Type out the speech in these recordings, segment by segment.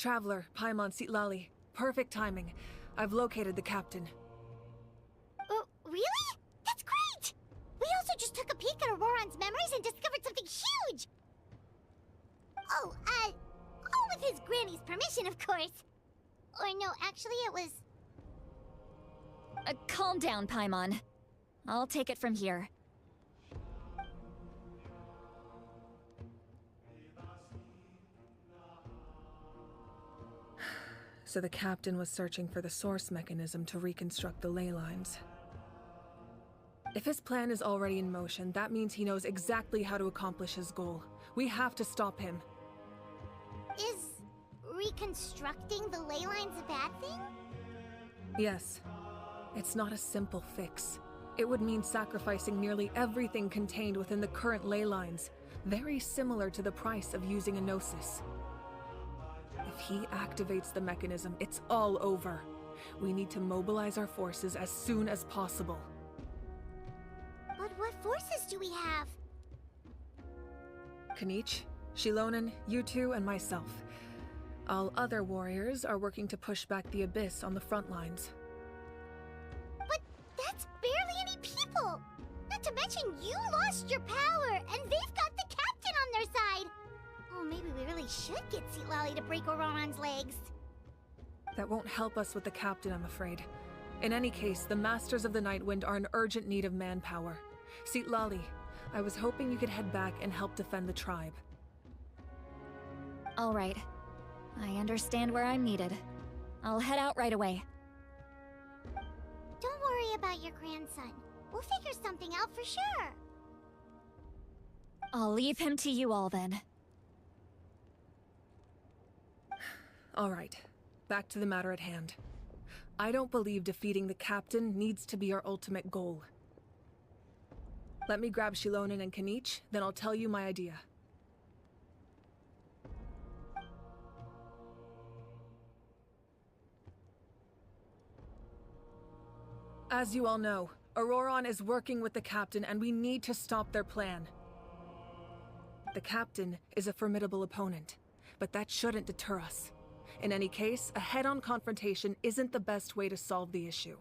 Traveler, Paimon Sitlali. Perfect timing. I've located the captain. Really? That's great! We also just took a peek at Auroron's memories and discovered something huge! All with his granny's permission, of course. Or no, actually it was... Calm down, Paimon. I'll take it from here. So the captain was searching for the source mechanism to reconstruct the ley lines. If his plan is already in motion, that means he knows exactly how to accomplish his goal. We have to stop him. Is reconstructing the ley lines a bad thing? Yes. It's not a simple fix. It would mean sacrificing nearly everything contained within the current ley lines, very similar to the price of using a gnosis. If he activates the mechanism, it's all over. We need to mobilize our forces as soon as possible. But what forces do we have? Kanich, Shilonen, you two, and myself. All other warriors are working to push back the abyss on the front lines. But that's barely any people! Not to mention you lost your power, and they've got the captain on their side! Oh, maybe we really should get Sitlali to break Auroron's legs. That won't help us with the captain, I'm afraid. In any case, the Masters of the Nightwind are in urgent need of manpower. Sitlali, I was hoping you could head back and help defend the tribe. All right. I understand where I'm needed. I'll head out right away. Don't worry about your grandson. We'll figure something out for sure. I'll leave him to you all then. All right, back to the matter at hand. I don't believe defeating the captain needs to be our ultimate goal. Let me grab Shilonen and Kanich, then I'll tell you my idea. As you all know, Auroron is working with the captain and we need to stop their plan. The captain is a formidable opponent, but that shouldn't deter us. In any case, a head-on confrontation isn't the best way to solve the issue.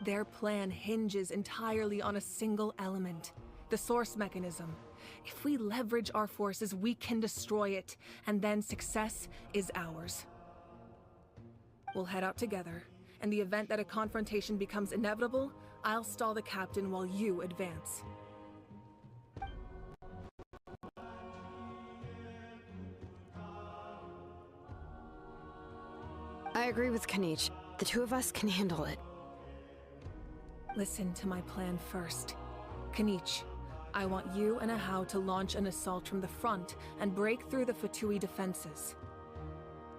Their plan hinges entirely on a single element, the source mechanism. If we leverage our forces, we can destroy it, and then success is ours. We'll head out together. In the event that a confrontation becomes inevitable, I'll stall the captain while you advance. I agree with Kanich. The two of us can handle it. Listen to my plan first. Kanich, I want you and Ahau to launch an assault from the front and break through the Fatui defenses.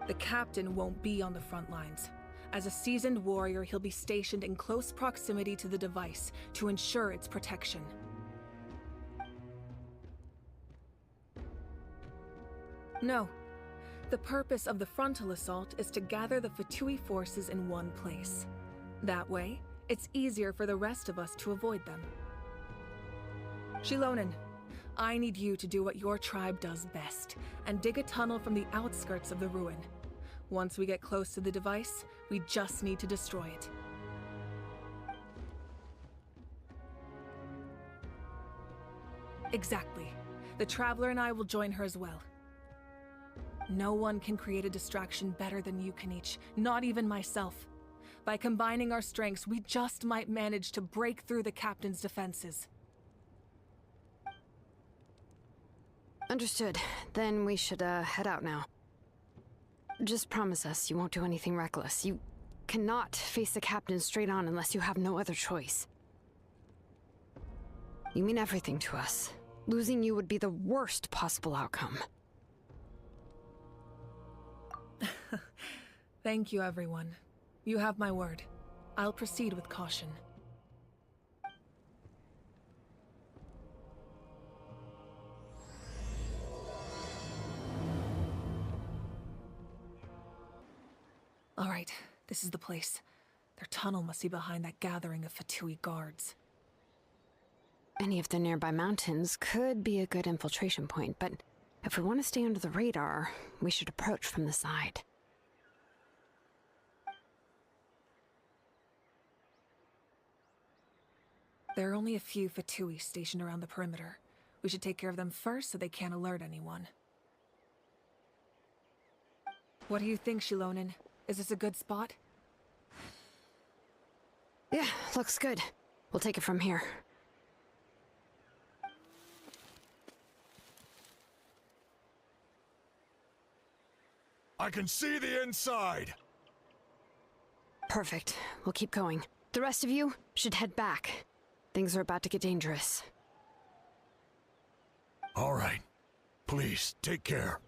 The captain won't be on the front lines. As a seasoned warrior, he'll be stationed in close proximity to the device to ensure its protection. No. The purpose of the frontal assault is to gather the Fatui forces in one place. That way, it's easier for the rest of us to avoid them. Shilonen, I need you to do what your tribe does best, and dig a tunnel from the outskirts of the ruin. Once we get close to the device, we just need to destroy it. Exactly. The Traveler and I will join her as well. No one can create a distraction better than you, Kanich, not even myself. By combining our strengths, we just might manage to break through the captain's defenses. Understood. Then we should, head out now. Just promise us you won't do anything reckless. You cannot face the captain straight on unless you have no other choice. You mean everything to us. Losing you would be the worst possible outcome. Thank you, everyone. You have my word. I'll proceed with caution. All right, this is the place. Their tunnel must be behind that gathering of Fatui guards. Any of the nearby mountains could be a good infiltration point, but If we want to stay under the radar, we should approach from the side. There are only a few Fatui stationed around the perimeter. We should take care of them first so they can't alert anyone. What do you think, Shilonen? Is this a good spot? Yeah, looks good. We'll take it from here. I can see the inside! Perfect. We'll keep going. The rest of you should head back. Things are about to get dangerous. All right. Please, take care.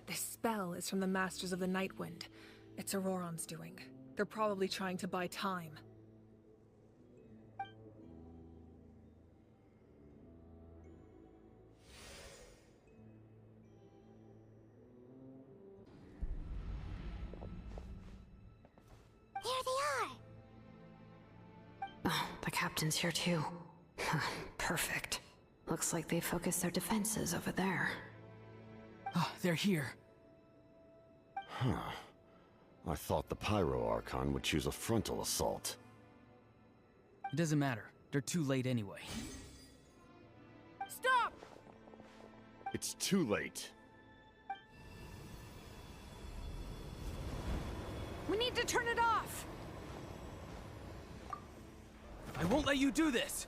This spell is from the Masters of the Night Wind. It's Auroron's doing. They're probably trying to buy time. There they are! Oh, the captain's here too. Perfect. Looks like they focused their defenses over there. Ah, they're here. Huh. I thought the Pyro Archon would choose a frontal assault. It doesn't matter. They're too late anyway. Stop! It's too late. We need to turn it off! I won't let you do this!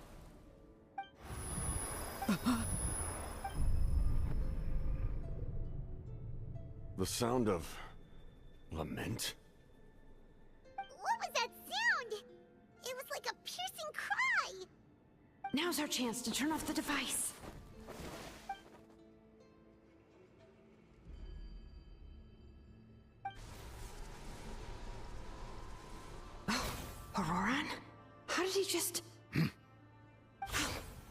The sound of... lament? What was that sound? It was like a piercing cry! Now's our chance to turn off the device. Oh, Auroron? How did he just...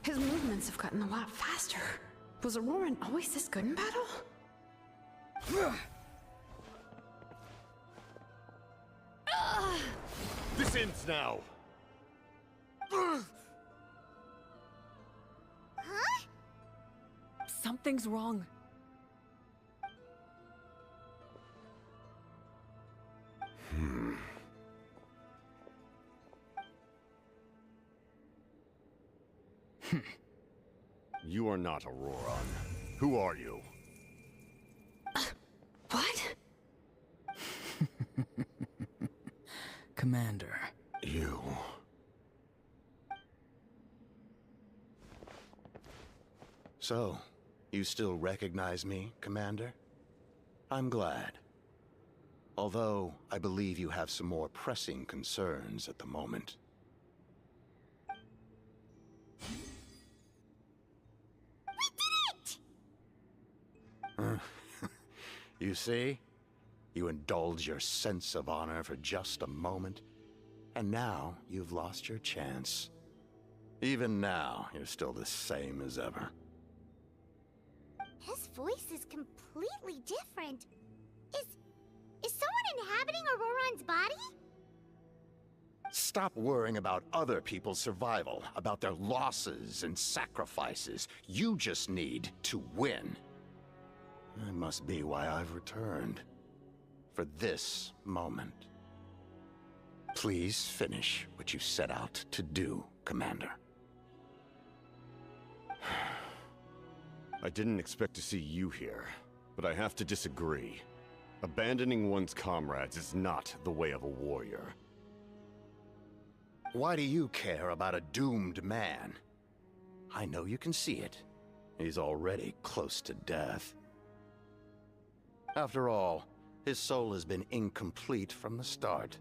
His movements have gotten a lot faster. Was Auroron always this good in battle? This ends now! Huh? Something's wrong. You are not Auroron. Who are you? What? Commander. You... So, you still recognize me, Commander? I'm glad. Although, I believe you have some more pressing concerns at the moment. You see? You indulge your sense of honor for just a moment, and now you've lost your chance. Even now, you're still the same as ever. His voice is completely different. Is someone inhabiting Auroron's body? Stop worrying about other people's survival, about their losses and sacrifices. You just need to win. That must be why I've returned. For this moment. Please finish what you set out to do, Commander. I didn't expect to see you here, but I have to disagree. Abandoning one's comrades is not the way of a warrior. Why do you care about a doomed man? I know you can see it. He's already close to death. After all, his soul has been incomplete from the start.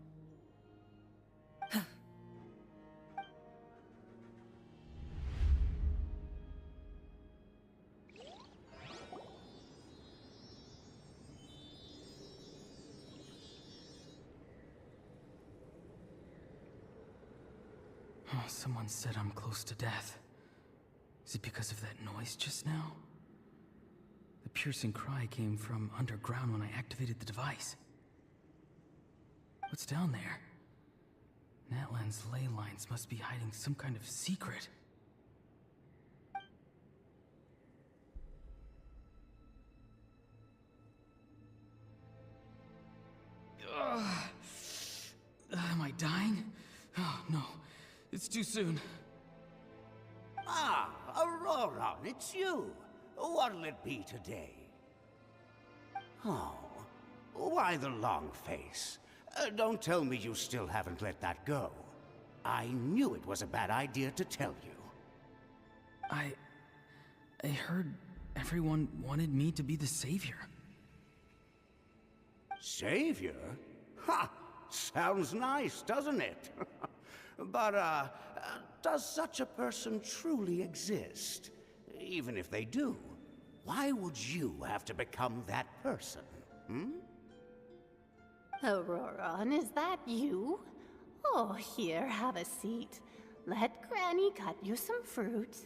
Oh, someone said I'm close to death. Is it because of that noise just now? The piercing cry came from underground when I activated the device. What's down there? Natlan's ley lines must be hiding some kind of secret. dying? Oh, no. It's too soon. Ah, Aurora, it's you. What'll it be today? Oh, why the long face? Don't tell me you still haven't let that go. I knew it was a bad idea to tell you. I heard everyone wanted me to be the savior. Savior? Ha! Sounds nice, doesn't it? But, does such a person truly exist? Even if they do, why would you have to become that person, hmm? Auroron, is that you? Oh, here, have a seat. Let Granny cut you some fruit.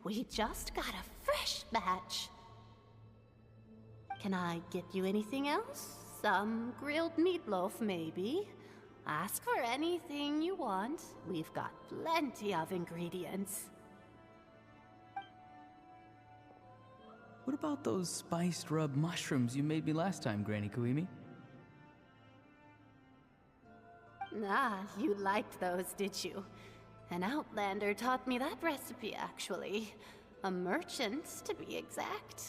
We just got a fresh batch. Can I get you anything else? Some grilled meatloaf, maybe? Ask for anything you want. We've got plenty of ingredients. What about those spiced rub mushrooms you made me last time, Granny Kuimi? Ah, you liked those, did you? An outlander taught me that recipe, actually. A merchant, to be exact.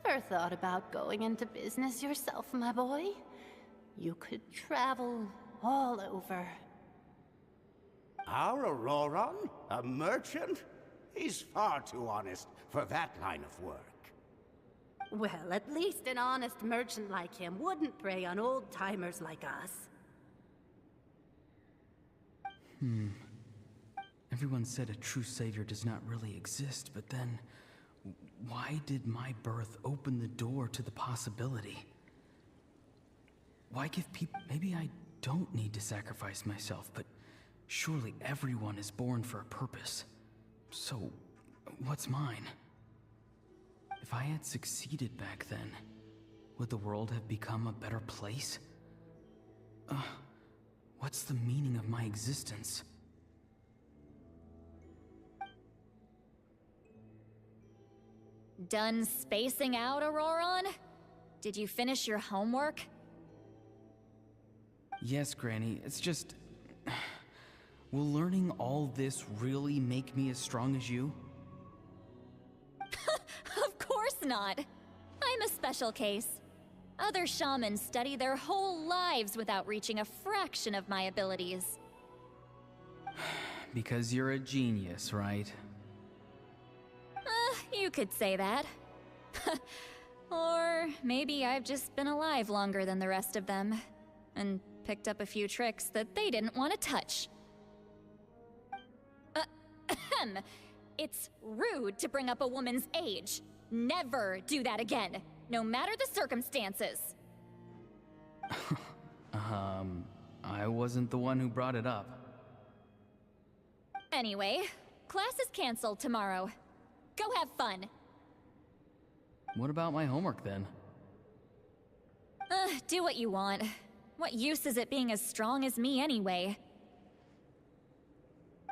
Never thought about going into business yourself, my boy? You could travel all over. Our Auroron? A merchant? He's far too honest for that line of work. Well, at least an honest merchant like him wouldn't prey on old-timers like us. Everyone said a true savior does not really exist, but then why did my birth open the door to the possibility? Why give people... Maybe I don't need to sacrifice myself, but surely everyone is born for a purpose. So, what's mine? If I had succeeded back then, would the world have become a better place? What's the meaning of my existence? Done spacing out, Auroron? Did you finish your homework? Yes, Granny. It's just... Will learning all this really make me as strong as you? Of course not. I'm a special case. Other shamans study their whole lives without reaching a fraction of my abilities. Because you're a genius, right? You could say that. Or maybe I've just been alive longer than the rest of them, and picked up a few tricks that they didn't want to touch. It's rude to bring up a woman's age. Never do that again, no matter the circumstances. I wasn't the one who brought it up. Anyway, class is canceled tomorrow. Go have fun. What about my homework then? Do what you want. What use is it being as strong as me anyway?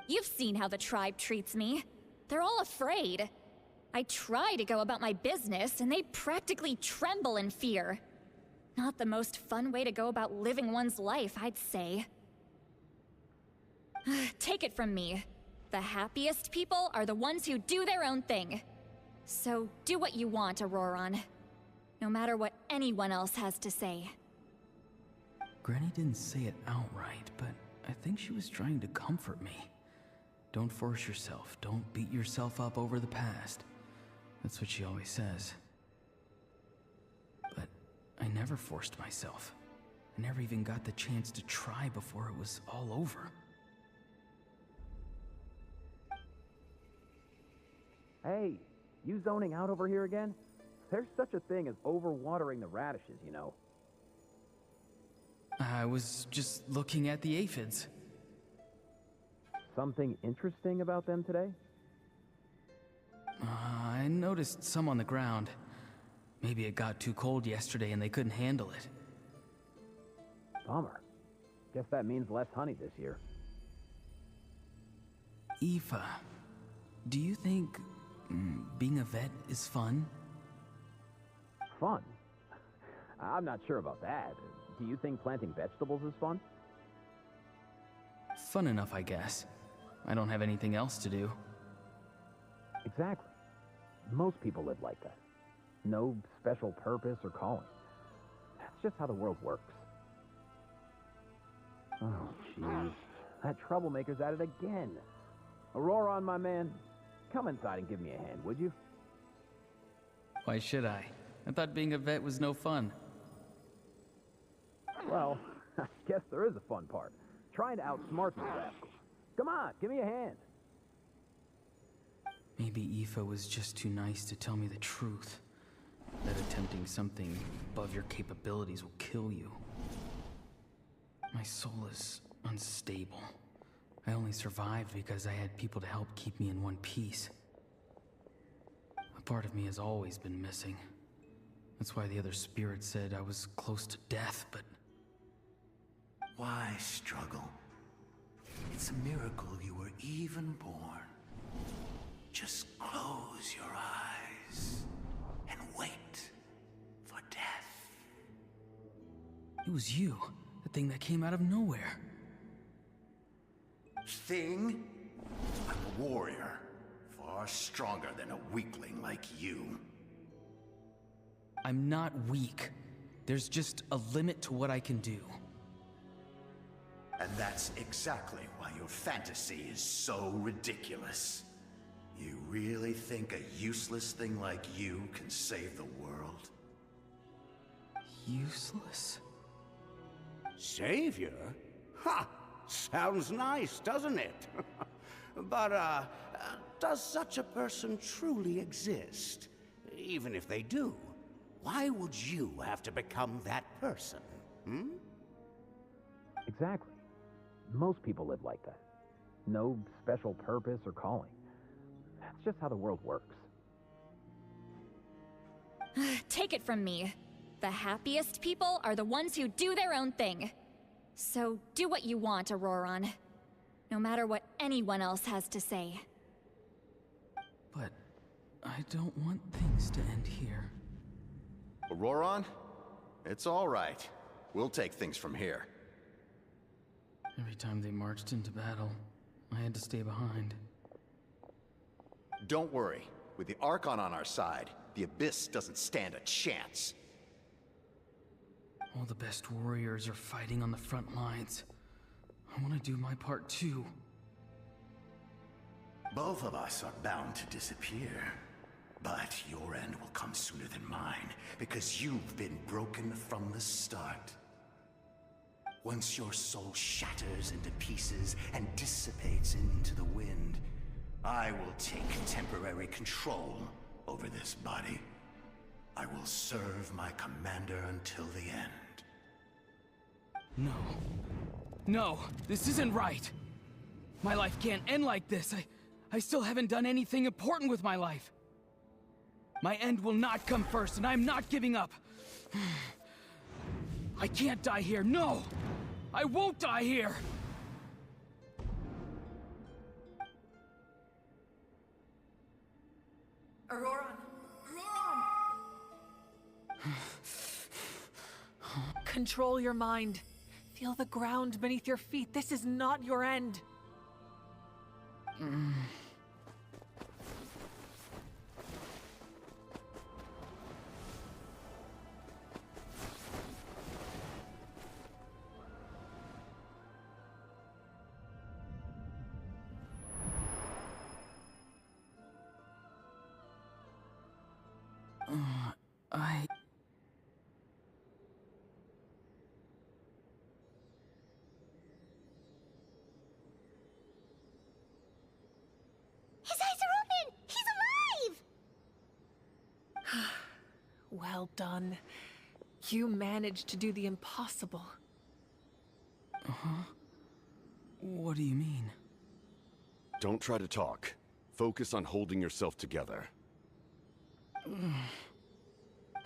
You've seen how the tribe treats me. They're all afraid. I try to go about my business, and they practically tremble in fear. Not the most fun way to go about living one's life, I'd say. Take it from me. The happiest people are the ones who do their own thing. So do what you want, Auroron. No matter what anyone else has to say. Granny didn't say it outright, but I think she was trying to comfort me. Don't force yourself. Don't beat yourself up over the past. That's what she always says. But I never forced myself. I never even got the chance to try before it was all over. Hey, you zoning out over here again? There's such a thing as overwatering the radishes, you know. I was just looking at the aphids. Something interesting about them today? I noticed some on the ground. Maybe it got too cold yesterday and they couldn't handle it. Bummer. Guess that means less honey this year. Aoife, do you think being a vet is fun? Fun? I'm not sure about that. Do you think planting vegetables is fun? Fun enough, I guess. I don't have anything else to do. Exactly. Most people live like that. No special purpose or calling. That's just how the world works. Oh, jeez. That troublemaker's at it again. Aurora, my man, come inside and give me a hand, would you? Why should I? I thought being a vet was no fun. Well, I guess there is a fun part. Trying to outsmart these rascals. Come on, give me a hand. Maybe Aoife was just too nice to tell me the truth. That attempting something above your capabilities will kill you. My soul is unstable. I only survived because I had people to help keep me in one piece. A part of me has always been missing. That's why the other spirits said I was close to death, but... Why struggle? It's a miracle you were even born. Just close your eyes and wait for death. It was you, the thing that came out of nowhere. Thing? I'm a warrior, far stronger than a weakling like you. I'm not weak. There's just a limit to what I can do. And that's exactly why your fantasy is so ridiculous. You really think a useless thing like you can save the world? Useless? Savior? Ha! Sounds nice, doesn't it? But, does such a person truly exist? Even if they do, why would you have to become that person? Hmm? Exactly. Most people live like that. No special purpose or calling. That's just how the world works. Take it from me. The happiest people are the ones who do their own thing. So do what you want, Auroron. No matter what anyone else has to say. But I don't want things to end here. Auroron? It's all right. We'll take things from here. Every time they marched into battle, I had to stay behind. Don't worry. With the Archon on our side, the Abyss doesn't stand a chance. All the best warriors are fighting on the front lines. I want to do my part too. Both of us are bound to disappear. But your end will come sooner than mine, because you've been broken from the start. Once your soul shatters into pieces and dissipates into the wind, I will take temporary control over this body. I will serve my commander until the end. No. No, this isn't right. My life can't end like this. I still haven't done anything important with my life. My end will not come first, and I'm not giving up. I can't die here, no! I won't die here! Auroron! Control your mind. Feel the ground beneath your feet. This is not your end. His eyes are open! He's alive! Well done. You managed to do the impossible. Uh-huh. What do you mean? Don't try to talk. Focus on holding yourself together.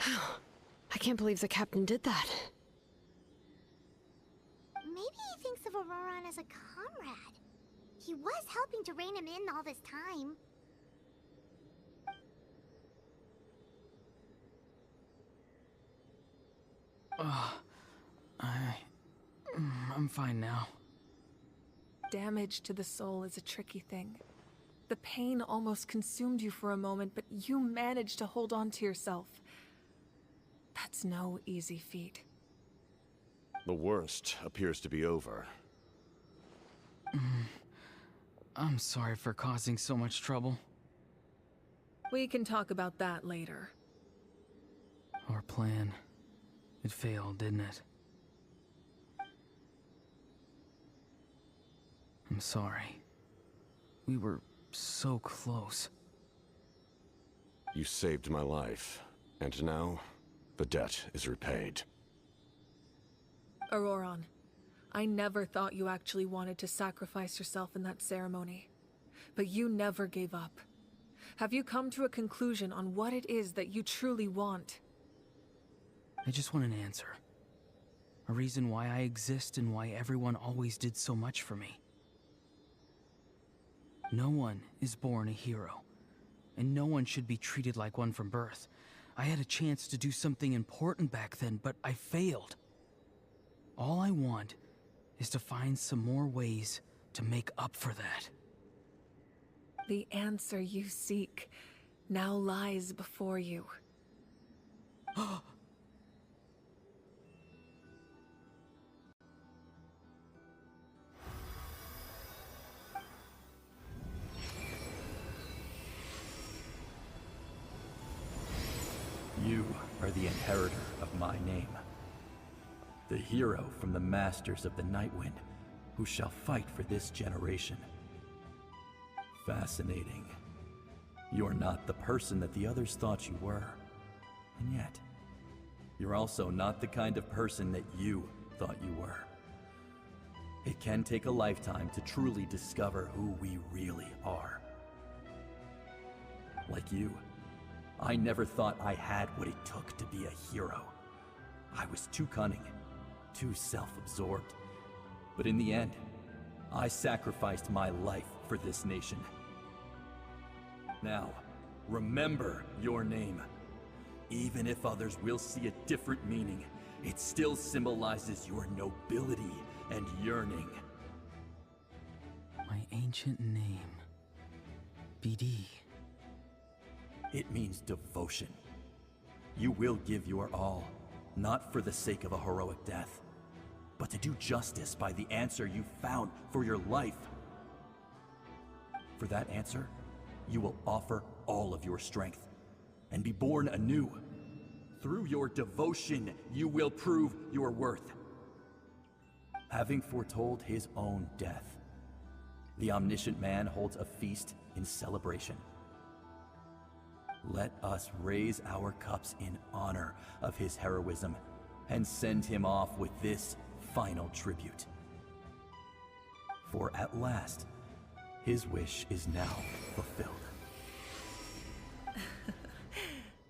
I can't believe the captain did that. Maybe he thinks of Auroron as a comrade. He was helping to rein him in all this time. I'm fine now. Damage to the soul is a tricky thing. The pain almost consumed you for a moment, but you managed to hold on to yourself. That's no easy feat. The worst appears to be over. I'm sorry for causing so much trouble. We can talk about that later. Our plan, it failed, didn't it? I'm sorry. We were so close. You saved my life, and now the debt is repaid. Auroron, I never thought you actually wanted to sacrifice yourself in that ceremony. But you never gave up. Have you come to a conclusion on what it is that you truly want? I just want an answer. A reason why I exist and why everyone always did so much for me. No one is born a hero, and no one should be treated like one from birth. I had a chance to do something important back then, but I failed. All I want is to find some more ways to make up for that. The answer you seek now lies before you. You are the inheritor of my name. The hero from the masters of the Nightwind, who shall fight for this generation. Fascinating. You're not the person that the others thought you were. And yet, you're also not the kind of person that you thought you were. It can take a lifetime to truly discover who we really are. Like you, I never thought I had what it took to be a hero. I was too cunning, too self-absorbed. But in the end, I sacrificed my life for this nation. Now, remember your name. Even if others will see a different meaning, it still symbolizes your nobility and yearning. My ancient name. BD. It means devotion. You will give your all, not for the sake of a heroic death, but to do justice by the answer you found for your life. For that answer, you will offer all of your strength and be born anew. Through your devotion, you will prove your worth. Having foretold his own death, the omniscient man holds a feast in celebration. Let us raise our cups in honor of his heroism and send him off with this final tribute. For at last, his wish is now fulfilled.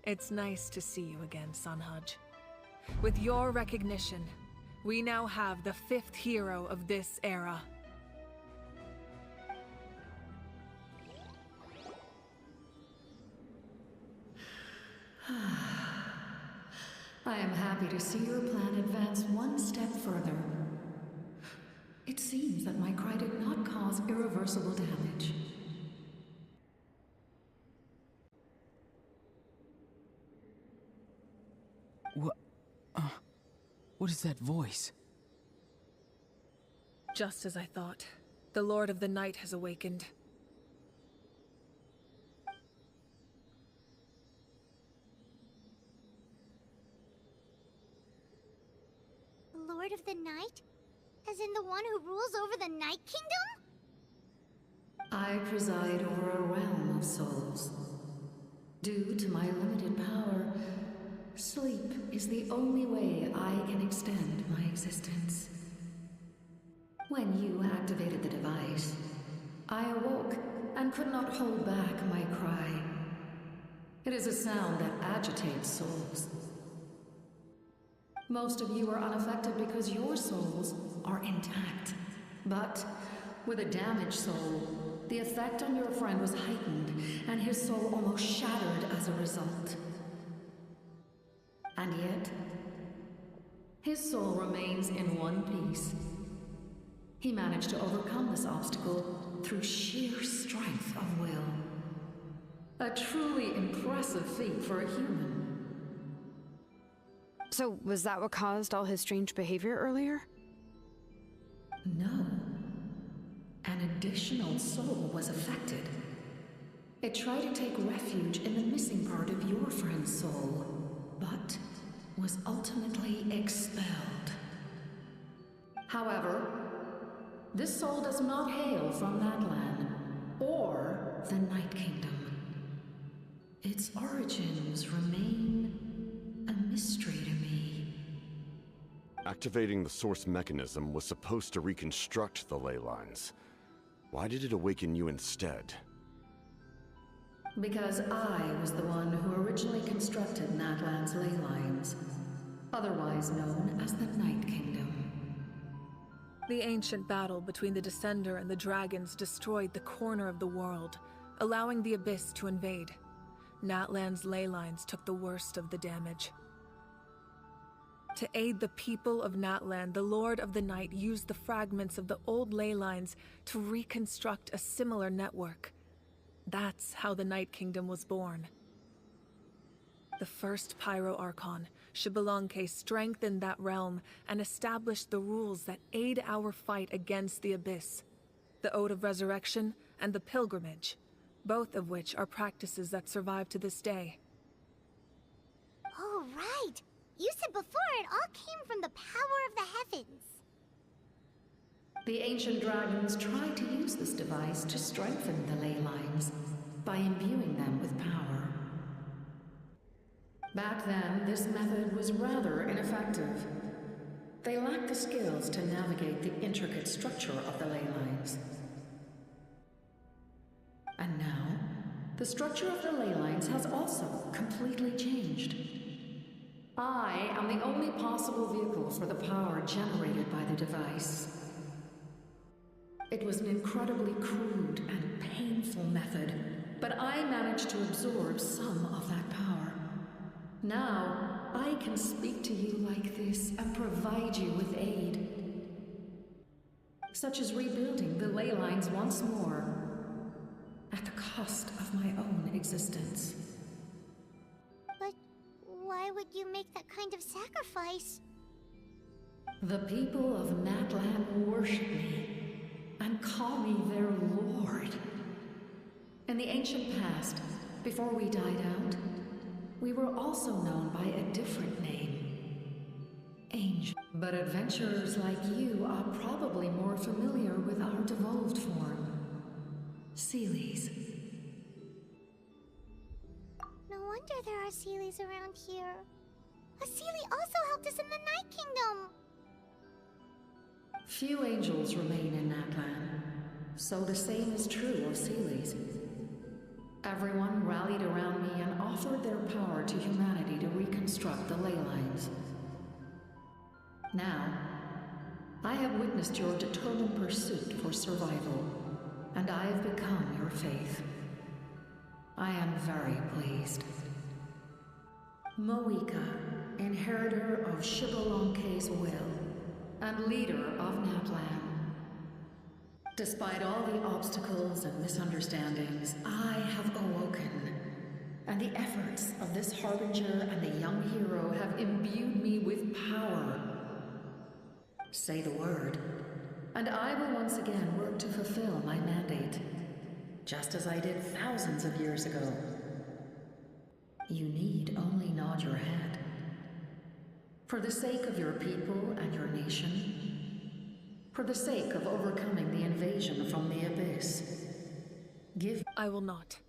It's nice to see you again, Sunhudge. With your recognition, we now have the 5th hero of this era. I am happy to see your plan advance one step further. It seems that my cry did not cause irreversible damage. What is that voice? Just as I thought. The Lord of the Night has awakened. Lord of the Night? As in the one who rules over the Night Kingdom? I preside over a realm of souls. Due to my limited power, sleep is the only way I can extend my existence. When you activated the device, I awoke and could not hold back my cry. It is a sound that agitates souls. Most of you are unaffected because your souls are intact. But with a damaged soul, the effect on your friend was heightened, and his soul almost shattered as a result. And yet, his soul remains in one piece. He managed to overcome this obstacle through sheer strength of will. A truly impressive feat for a human. So, was that what caused all his strange behavior earlier? No. An additional soul was affected. It tried to take refuge in the missing part of your friend's soul, but was ultimately expelled. However, this soul does not hail from Natlan or the Night Kingdom. Its origins remain a mystery to me. Activating the source mechanism was supposed to reconstruct the ley lines. Why did it awaken you instead? Because I was the one who originally constructed Natlan's ley lines, otherwise known as the Night Kingdom. The ancient battle between the Descender and the dragons destroyed the corner of the world, allowing the Abyss to invade. Natlan's ley lines took the worst of the damage. To aid the people of Natlan, the Lord of the Night used the fragments of the old ley lines to reconstruct a similar network. That's how the Night Kingdom was born. The first Pyro Archon, Xbalanque, strengthened that realm and established the rules that aid our fight against the Abyss. The Ode of Resurrection and the Pilgrimage, both of which are practices that survive to this day. Oh, right! You said before it all came from the power of the heavens. The ancient dragons tried to use this device to strengthen the ley lines by imbuing them with power. Back then, this method was rather ineffective. They lacked the skills to navigate the intricate structure of the ley lines. And now, the structure of the ley lines has also completely changed. I am the only possible vehicle for the power generated by the device. It was an incredibly crude and painful method, but I managed to absorb some of that power. Now, I can speak to you like this and provide you with aid. Such as rebuilding the ley lines once more, at the cost of my own existence. But why would you make that kind of sacrifice? The people of Natlan worship me and call me their lord. In the ancient past, before we died out, we were also known by a different name. Angel. But adventurers like you are probably more familiar with our devolved form. Seelies. No wonder there are Seelies around here. A Seelie also helped us in the Night Kingdom. Few angels remain in Natlan, so the same is true of Seelies. Everyone rallied around me and offered their power to humanity to reconstruct the ley lines. Now, I have witnessed your determined pursuit for survival, and I have become your faith. I am very pleased. Moika, inheritor of Xbalanque's will, and leader of Natlan. Despite all the obstacles and misunderstandings, I have awoken, and the efforts of this harbinger and the young hero have imbued me with power. Say the word, and I will once again work to fulfill my mandate, just as I did thousands of years ago. You need only nod your head. For the sake of your people and your nation, for the sake of overcoming the invasion from the Abyss, give— I will not.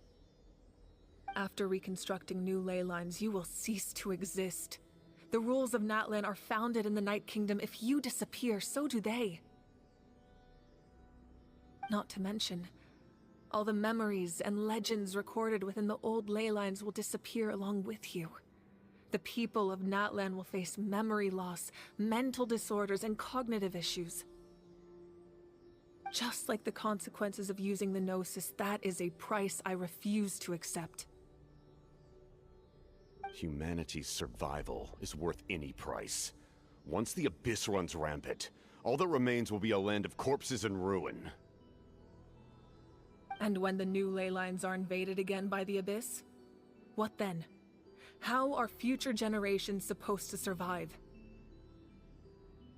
After reconstructing new ley lines, you will cease to exist. The rules of Natlan are founded in the Night Kingdom. If you disappear, so do they. Not to mention, all the memories and legends recorded within the old ley lines will disappear along with you. The people of Natlan will face memory loss, mental disorders, and cognitive issues. Just like the consequences of using the Gnosis, that is a price I refuse to accept. Humanity's survival is worth any price. Once the Abyss runs rampant, All that remains will be a land of corpses and ruin. And when the new ley lines are invaded again by the Abyss? What then? How are future generations supposed to survive?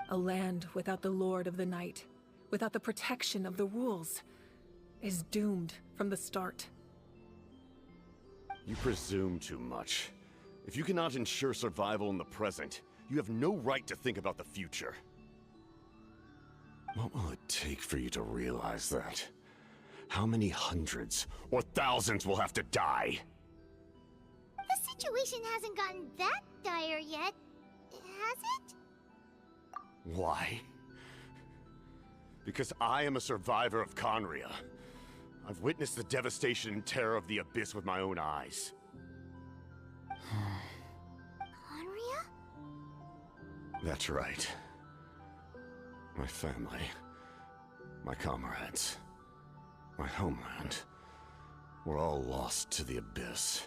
A land without the Lord of the Night, without the protection of the rules, is doomed from the start. You presume too much. If you cannot ensure survival in the present, you have no right to think about the future. What will it take for you to realize that? How many hundreds or thousands will have to die? The situation hasn't gotten that dire yet, has it? Why? Because I am a survivor of Conria. I've witnessed the devastation and terror of the Abyss with my own eyes. Conria? That's right. My family, my comrades, my homeland, were all lost to the Abyss.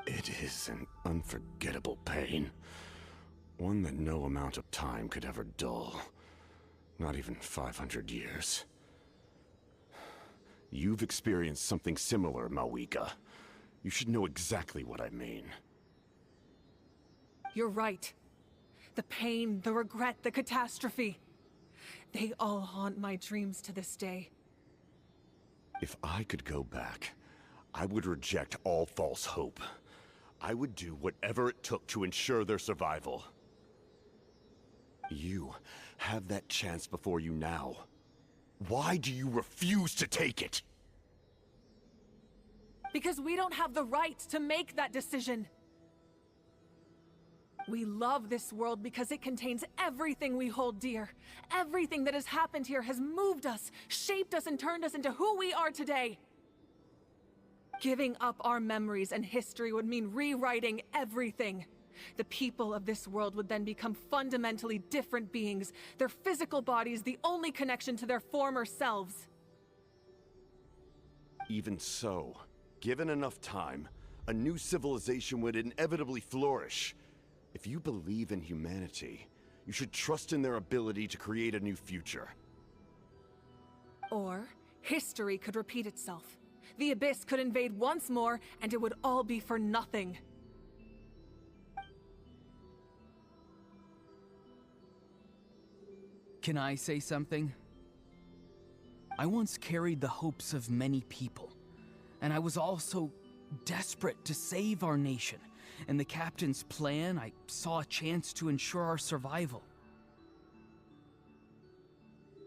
It is an unforgettable pain. One that no amount of time could ever dull. Not even 500 years. You've experienced something similar, Mawika. You should know exactly what I mean. You're right. The pain, the regret, the catastrophe. They all haunt my dreams to this day. If I could go back, I would reject all false hope. I would do whatever it took to ensure their survival. You have that chance before you now. Why do you refuse to take it? Because we don't have the right to make that decision. We love this world because it contains everything we hold dear. Everything that has happened here has moved us, shaped us, and turned us into who we are today. Giving up our memories and history would mean rewriting everything. The people of this world would then become fundamentally different beings, their physical bodies the only connection to their former selves. Even so, given enough time, a new civilization would inevitably flourish. If you believe in humanity, you should trust in their ability to create a new future. Or, history could repeat itself. The Abyss could invade once more, and it would all be for nothing. Can I say something? I once carried the hopes of many people, and I was also desperate to save our nation. In the captain's plan, I saw a chance to ensure our survival.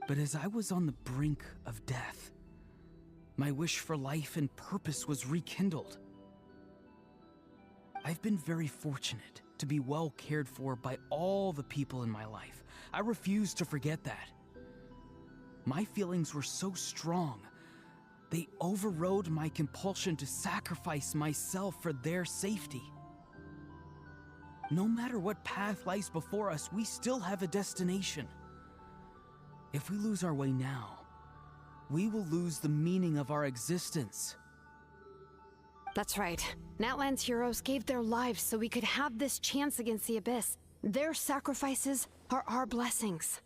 But as I was on the brink of death, my wish for life and purpose was rekindled. I've been very fortunate to be well cared for by all the people in my life. I refuse to forget that. My feelings were so strong, they overrode my compulsion to sacrifice myself for their safety. No matter what path lies before us, we still have a destination. If we lose our way now, we will lose the meaning of our existence. That's right. Natlan's heroes gave their lives so we could have this chance against the Abyss. Their sacrifices are our blessings.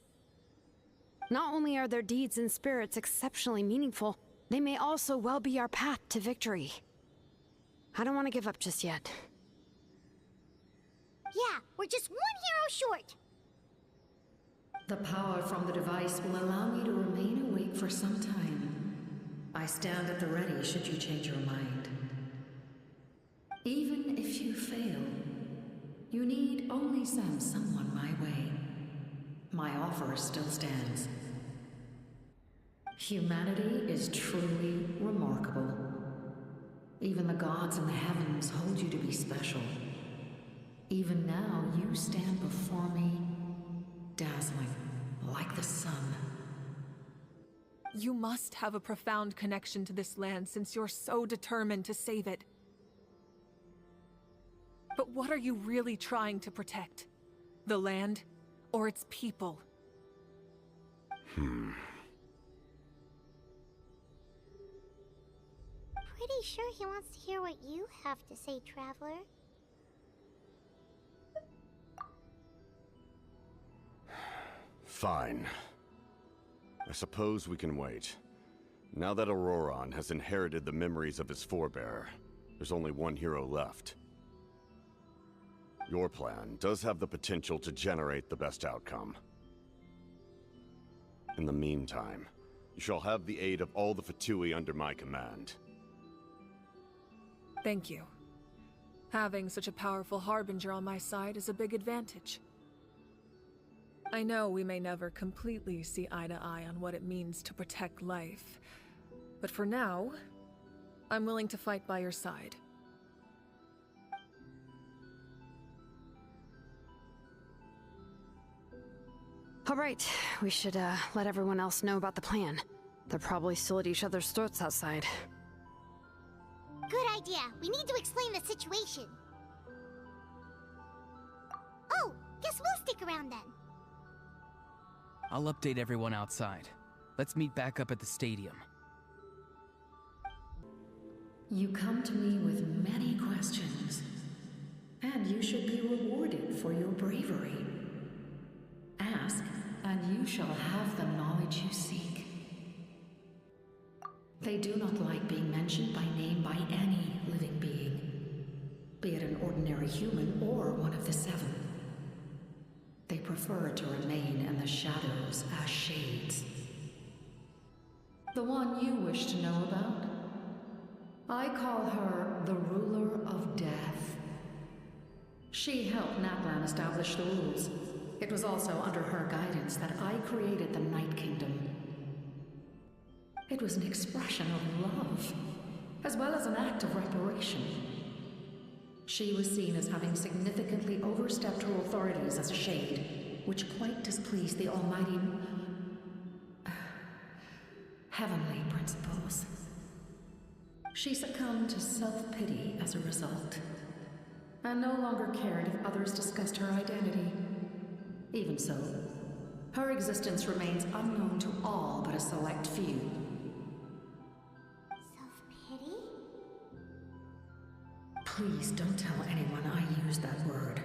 Not only are their deeds and spirits exceptionally meaningful, they may also well be our path to victory. I don't want to give up just yet. Yeah, we're just one hero short. The power from the device will allow me to remain awake for some time. I stand at the ready should you change your mind. Even if you fail, you need only send someone my way. My offer still stands. Humanity is truly remarkable. Even the gods in the heavens hold you to be special. Even now, you stand before me, dazzling, like the sun. You must have a profound connection to this land since you're so determined to save it. But what are you really trying to protect? The land, or its people? Pretty sure he wants to hear what you have to say, Traveler. Fine. I suppose we can wait. Now that Auroron has inherited the memories of his forebear, there's only one hero left. Your plan does have the potential to generate the best outcome. In the meantime, you shall have the aid of all the Fatui under my command. Thank you. Having such a powerful harbinger on my side is a big advantage. I know we may never completely see eye to eye on what it means to protect life, but for now, I'm willing to fight by your side. All right, we should let everyone else know about the plan. They're probably still at each other's throats outside. Good idea. We need to explain the situation. Oh, guess we'll stick around then. I'll update everyone outside. Let's meet back up at the stadium. You come to me with many questions, and you should be rewarded for your bravery. Ask, and you shall have the knowledge you seek. They do not like being mentioned by name by any living being, be it an ordinary human or one of the seven. They prefer to remain in the shadows as shades. The one you wish to know about? I call her the Ruler of Death. She helped Natlan establish the rules. It was also under her guidance that I created the Night Kingdom. It was an expression of love, as well as an act of reparation. She was seen as having significantly overstepped her authorities as a shade, which quite displeased the almighty heavenly principles. She succumbed to self-pity as a result, and no longer cared if others discussed her identity. Even so, her existence remains unknown to all but a select few. Self-pity? Please don't tell anyone I used that word.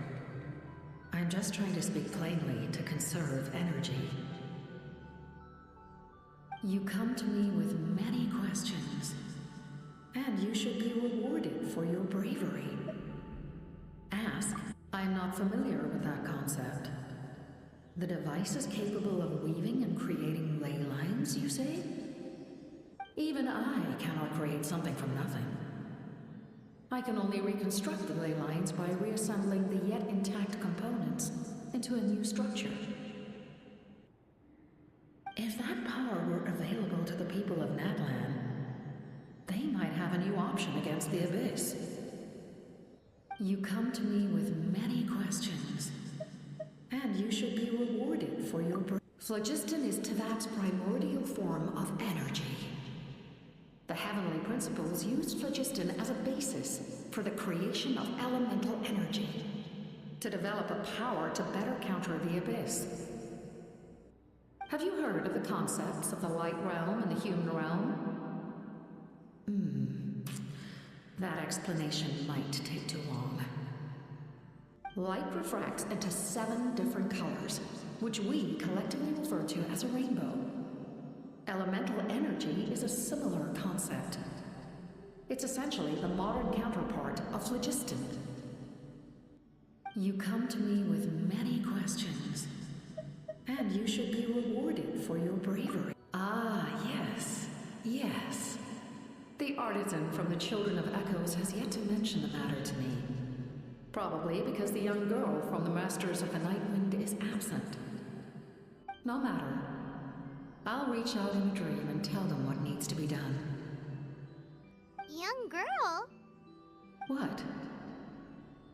I'm just trying to speak plainly to conserve energy. You come to me with many questions, and you should be rewarded for your bravery. Ask. I'm not familiar with that concept. The device is capable of weaving and creating ley lines, you say? Even I cannot create something from nothing. I can only reconstruct the ley lines by reassembling the yet intact components into a new structure. If that power were available to the people of Natlan, they might have a new option against the Abyss. You come to me with many questions, and you should be rewarded for your phlogiston is Teyvat's primordial form of energy. The heavenly principles used phlogiston as a basis for the creation of elemental energy, to develop a power to better counter the Abyss. Have you heard of the concepts of the light realm and the human realm? That explanation might take too long. Light refracts into 7 different colors, which we collectively refer to as a rainbow. Elemental energy is a similar concept. It's essentially the modern counterpart of phlogiston. You come to me with many questions, and you should be rewarded for your bravery. Ah, yes, yes. The artisan from the Children of Echoes has yet to mention the matter to me. Probably because the young girl from the Masters of the Nightwind is absent. No matter. I'll reach out in a dream and tell them what needs to be done. Young girl? What?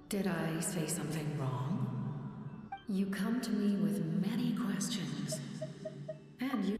Did I say something wrong? You come to me with many questions, and you...